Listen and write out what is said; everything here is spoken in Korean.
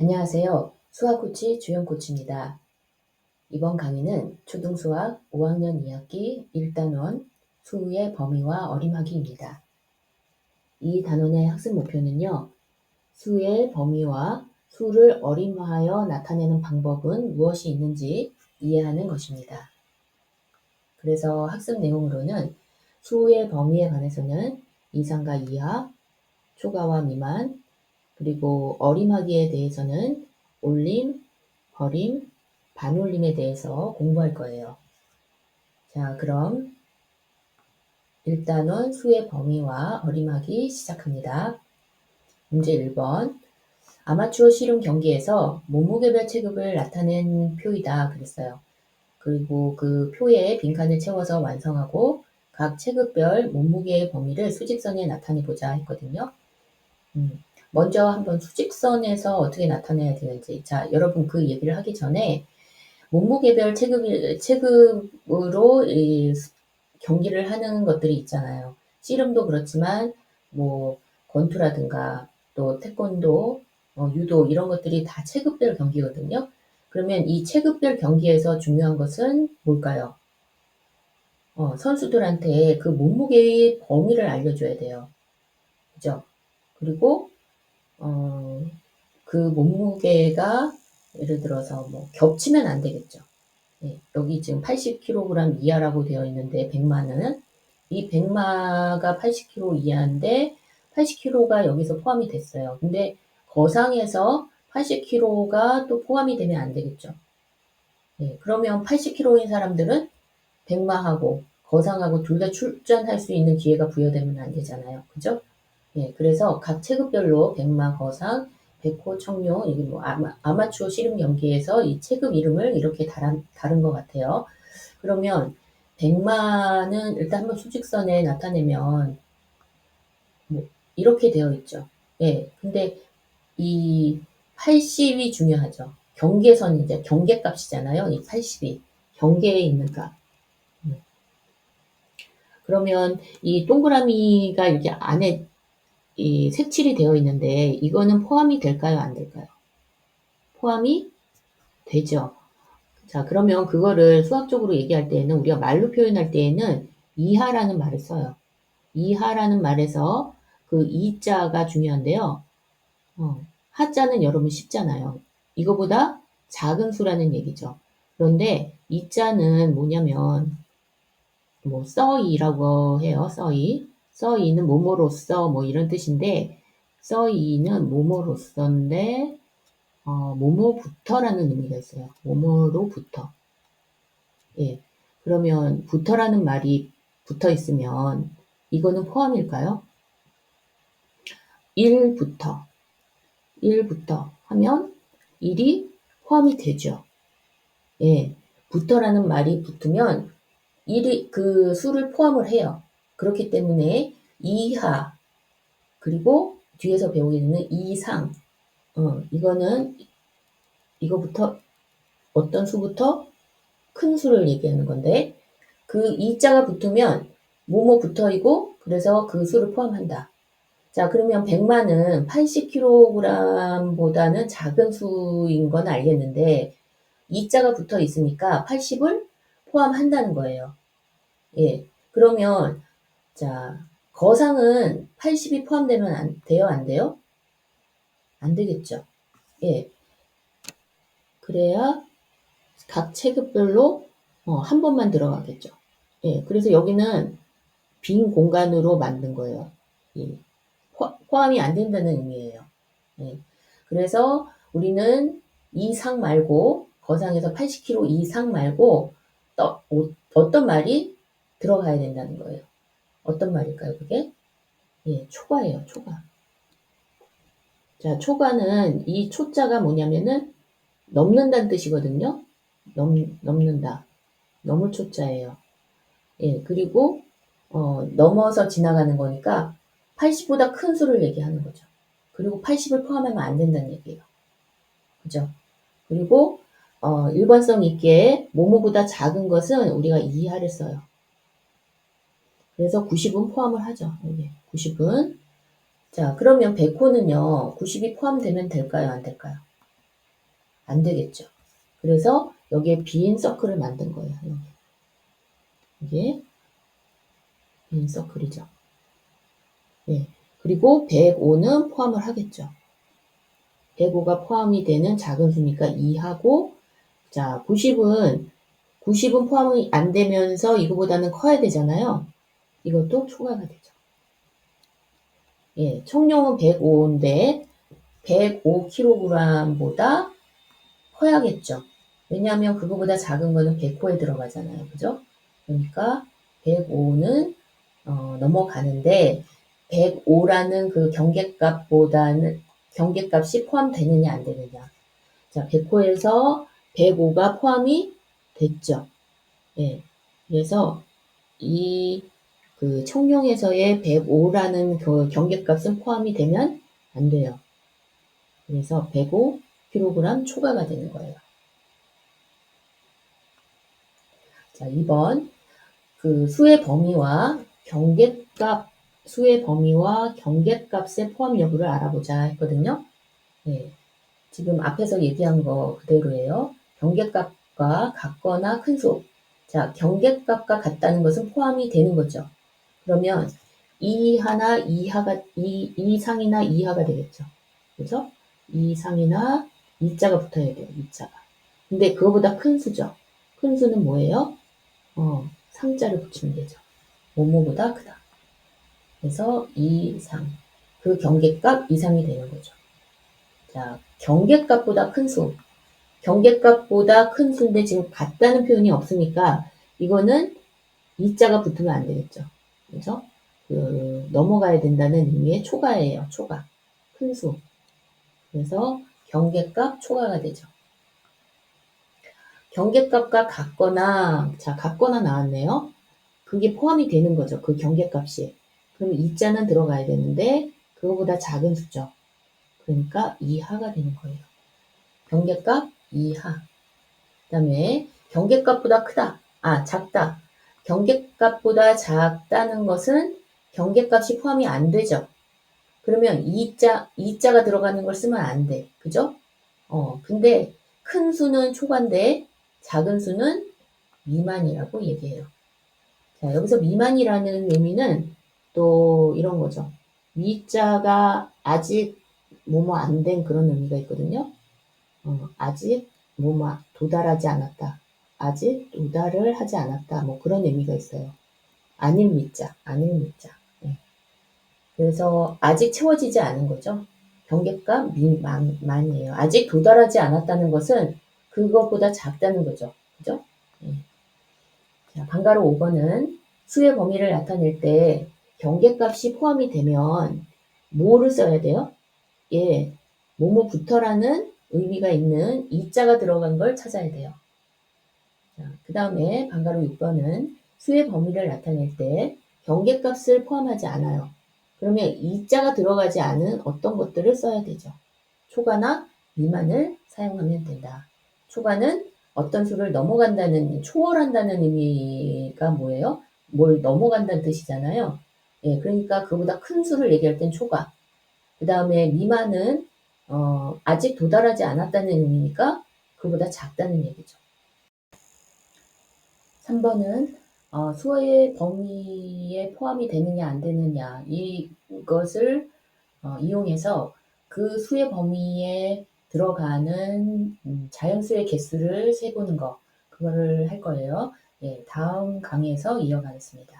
안녕하세요. 수학코치 주영코치입니다. 이번 강의는 초등수학 5학년 2학기 1단원 수의 범위와 어림하기입니다. 이 단원의 학습 목표는요. 수의 범위와 수를 어림하여 나타내는 방법은 무엇이 있는지 이해하는 것입니다. 그래서 학습 내용으로는 수의 범위에 관해서는 이상과 이하, 초과와 미만, 그리고 어림하기에 대해서는 올림, 버림, 반올림에 대해서 공부할 거예요. 자, 그럼 1단원 수의 범위와 어림하기 시작합니다. 문제 1번. 아마추어 씨름 경기에서 몸무게별 체급을 나타낸 표이다 그랬어요. 그리고 그 표에 빈칸을 채워서 완성하고 각 체급별 몸무게의 범위를 수직선에 나타내보자 했거든요. 먼저 한번 수직선에서 어떻게 나타내야 되는지. 자, 여러분 그 얘기를 하기 전에 몸무게별 체급으로 경기를 하는 것들이 있잖아요. 씨름도 그렇지만 뭐 권투라든가 또 태권도, 유도 이런 것들이 다 체급별 경기거든요. 그러면 이 체급별 경기에서 중요한 것은 뭘까요? 선수들한테 그 몸무게의 범위를 알려줘야 돼요. 그죠? 그리고 그 몸무게가 예를 들어서 뭐 겹치면 안 되겠죠. 네, 여기 지금 80kg 이하라고 되어 있는데 백마는 이 백마가 80kg 이하인데 80kg가 여기서 포함이 됐어요. 근데 거상에서 80kg가 또 포함이 되면 안 되겠죠. 네, 그러면 80kg인 사람들은 백마하고 거상하고 둘 다 출전할 수 있는 기회가 부여되면 안 되잖아요. 그죠? 예, 그래서 각 체급별로 백마, 거상, 백호, 청룡, 이게 뭐 아마추어 씨름 경기에서 이 체급 이름을 이렇게 다른 것 같아요. 그러면 백마는 일단 한번 수직선에 나타내면 뭐 이렇게 되어 있죠. 예, 근데 이 80이 중요하죠. 경계선이죠. 경계값이잖아요. 이 80이 경계에 있는 값. 그러면 이 동그라미가 이렇게 안에 이 색칠이 되어 있는데 이거는 포함이 될까요? 안 될까요? 포함이 되죠. 자, 그러면 그거를 수학적으로 얘기할 때에는 우리가 말로 표현할 때에는 이하라는 말을 써요. 이하라는 말에서 그 이자가 중요한데요. 하자는 여러분 쉽잖아요. 이거보다 작은 수라는 얘기죠. 그런데 이자는 뭐냐면 뭐 써이라고 해요. 써이는 뭐뭐로써 뭐 이런 뜻인데 써이는 뭐뭐로써인데 뭐뭐부터라는 의미가 있어요. 뭐뭐로부터. 예. 그러면 부터라는 말이 붙어 있으면 이거는 포함일까요? 1부터 하면 1이 포함이 되죠. 예. 부터라는 말이 붙으면 1이 그 수를 포함을 해요. 그렇기 때문에 이하 그리고 뒤에서 배우게 되는 이상 이거는 이거부터 어떤 수부터 큰 수를 얘기하는 건데 그 이자가 붙으면 뭐뭐 붙어이고 그래서 그 수를 포함한다. 자, 그러면 백마는 80kg보다는 작은 수인 건 알겠는데 이자가 붙어 있으니까 80을 포함한다는 거예요. 예. 그러면 자, 거상은 80이 포함되면 안 돼요? 안 되겠죠. 예. 그래야 각 체급별로 한 번만 들어가겠죠. 예. 그래서 여기는 빈 공간으로 만든 거예요. 예. 포함이 안 된다는 의미예요. 예. 그래서 우리는 이상 말고 거상에서 80kg 이상 말고 어떤 말이 들어가야 된다는 거예요. 어떤 말일까요, 그게? 예, 초과예요, 초과. 자, 초과는 이 초자가 뭐냐면은 넘는다는 뜻이거든요. 넘는다. 넘을 초자예요. 예, 그리고 넘어서 지나가는 거니까 80보다 큰 수를 얘기하는 거죠. 그리고 80을 포함하면 안 된다는 얘기예요. 그죠? 그리고 일관성 있게 뭐뭐보다 작은 것은 우리가 이하를 써요. 그래서 90은 포함을 하죠. 여기 90은. 자, 그러면 100호는요. 90이 포함되면 될까요? 안 될까요? 안 되겠죠. 그래서 여기에 빈 서클을 만든 거예요. 이게 빈 서클이죠. 네. 그리고 105는 포함을 하겠죠. 105가 포함이 되는 작은 수니까 2하고, 자, 90은 포함이 안 되면서 이거보다는 커야 되잖아요. 이것도 초과가 되죠. 예, 청룡은 105인데 105kg보다 커야겠죠. 왜냐하면 그거보다 작은 거는 100호에 들어가잖아요. 그죠? 그러니까 105는 넘어가는데 105라는 그 경계값이 포함되느냐 안 되느냐. 자, 100호에서 105가 포함이 됐죠. 예. 그래서 그 청룡에서의 105라는 그 경계값은 포함이 되면 안 돼요. 그래서 105kg 초과가 되는 거예요. 자, 2번. 그 수의 범위와 경계값의 포함 여부를 알아보자 했거든요. 네. 지금 앞에서 얘기한 거 그대로예요. 경계값과 같거나 큰 수. 자, 경계값과 같다는 것은 포함이 되는 거죠. 그러면 2하나 2상이나 2하가 되겠죠. 그죠? 2상이나 2자가 붙어야 돼요. 2자가. 근데 그거보다 큰 수죠. 큰 수는 뭐예요? 상자를 붙이면 되죠. 뭐뭐보다 크다. 그래서 2상. 그 경계값 이상이 되는 거죠. 자, 경계값보다 큰 수. 경계값보다 큰 수인데 지금 같다는 표현이 없으니까 이거는 2자가 붙으면 안 되겠죠. 그래서 넘어가야 된다는 의미의 초과예요. 초과. 큰 수. 그래서 경계값 초과가 되죠. 경계값과 같거나, 자, 같거나 나왔네요. 그게 포함이 되는 거죠. 그 경계값이. 그럼 2자는 들어가야 되는데 그거보다 작은 수죠. 그러니까 2하가 되는 거예요. 경계값 2하. 그 다음에 경계값보다 크다. 작다. 경계값보다 작다는 것은 경계값이 포함이 안 되죠. 그러면 2자가 들어가는 걸 쓰면 안 돼. 그죠? 근데 큰 수는 초과인데 작은 수는 미만이라고 얘기해요. 자, 여기서 미만이라는 의미는 또 이런 거죠. 미자가 아직 뭐뭐 안 된 그런 의미가 있거든요. 아직 뭐뭐 도달하지 않았다. 아직 도달을 하지 않았다. 뭐 그런 의미가 있어요. 아닐 미자. 네. 그래서 아직 채워지지 않은 거죠. 경계값 미만이에요. 아직 도달하지 않았다는 것은 그것보다 작다는 거죠. 그죠? 네. 자, 방가로 5번은 수의 범위를 나타낼 때 경계값이 포함이 되면 뭐를 써야 돼요? 예, 뭐뭐부터라는 의미가 있는 이자가 들어간 걸 찾아야 돼요. 그 다음에 방가로 6번은 수의 범위를 나타낼 때 경계값을 포함하지 않아요. 그러면 이자가 들어가지 않은 어떤 것들을 써야 되죠. 초과나 미만을 사용하면 된다. 초과는 어떤 수를 넘어간다는, 초월한다는 의미가 뭐예요? 뭘 넘어간다는 뜻이잖아요. 예, 그러니까 그보다 큰 수를 얘기할 땐 초과. 그 다음에 미만은 아직 도달하지 않았다는 의미니까 그보다 작다는 얘기죠. 3번은 수의 범위에 포함이 되느냐 안 되느냐 이것을 이용해서 그 수의 범위에 들어가는 자연수의 개수를 세보는 거 그거를 할 거예요. 예, 다음 강의에서 이어가겠습니다.